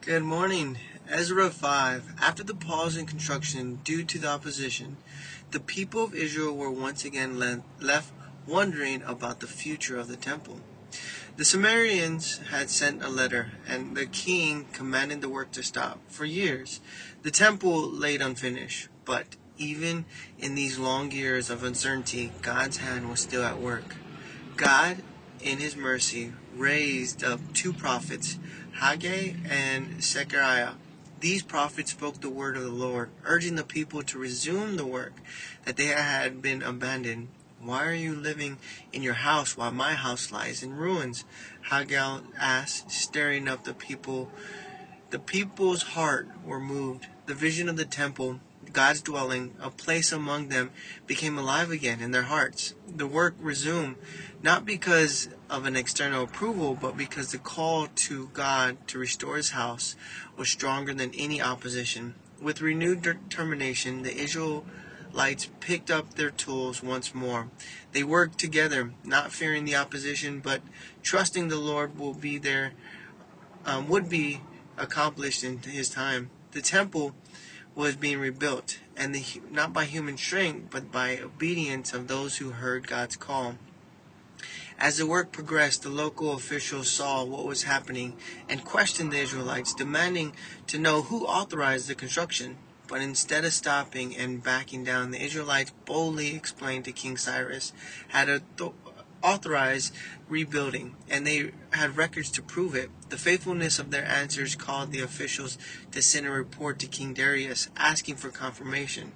Good morning. Ezra 5. After the pause in construction due to the opposition, the people of Israel were once again left wondering about the future of the temple. The Sumerians had sent a letter, and the king commanded the work to stop. For years, the temple laid unfinished, but even in these long years of uncertainty, God's hand was still at work. God, in His mercy, raised up two prophets, Haggai and Zechariah. These prophets spoke the word of the Lord, urging the people to resume the work that they had been abandoned. Why are you living in your house while my house lies in ruins? Haggai asked, staring up the people. The people's heart were moved. The vision of the temple, God's dwelling, a place among them, became alive again in their hearts. The work resumed, not because of an external approval, but because the call to God to restore His house was stronger than any opposition. With renewed determination, the Israelites picked up their tools once more. They worked together, not fearing the opposition, but trusting the Lord would be accomplished in His time. The temple was being rebuilt, and not by human strength, but by obedience of those who heard God's call. As the work progressed, the local officials saw what was happening and questioned the Israelites, demanding to know who authorized the construction. But instead of stopping and backing down, the Israelites boldly explained to King Cyrus had authorized rebuilding, and they had records to prove it. The faithfulness of their answers caused the officials to send a report to King Darius, asking for confirmation.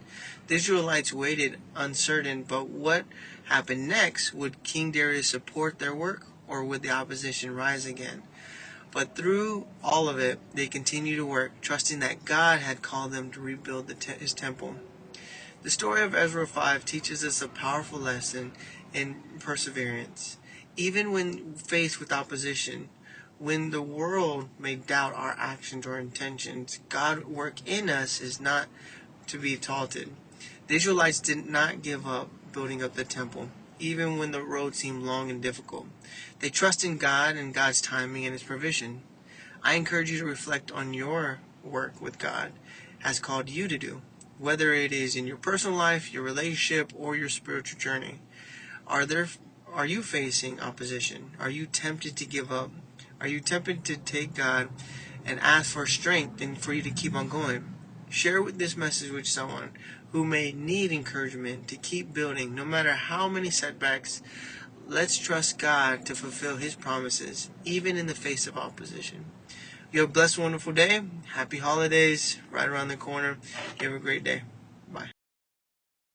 The Israelites waited, uncertain, but what happened next? Would King Darius support their work, or would the opposition rise again? But through all of it, they continued to work, trusting that God had called them to rebuild His temple. The story of Ezra 5 teaches us a powerful lesson in perseverance. Even when faced with opposition, when the world may doubt our actions or intentions, God's work in us is not to be taunted. The Israelites did not give up building up the temple, even when the road seemed long and difficult. They trusted in God and God's timing and His provision. I encourage you to reflect on your work with God has called you to do, whether it is in your personal life, your relationship, or your spiritual journey. Are you facing opposition? Are you tempted to give up? Are you tempted to take God and ask for strength and for you to keep on going? Share this message with someone who may need encouragement to keep building no matter how many setbacks. Let's trust God to fulfill His promises, even in the face of opposition. You have a blessed, wonderful day. Happy holidays right around the corner. You have a great day.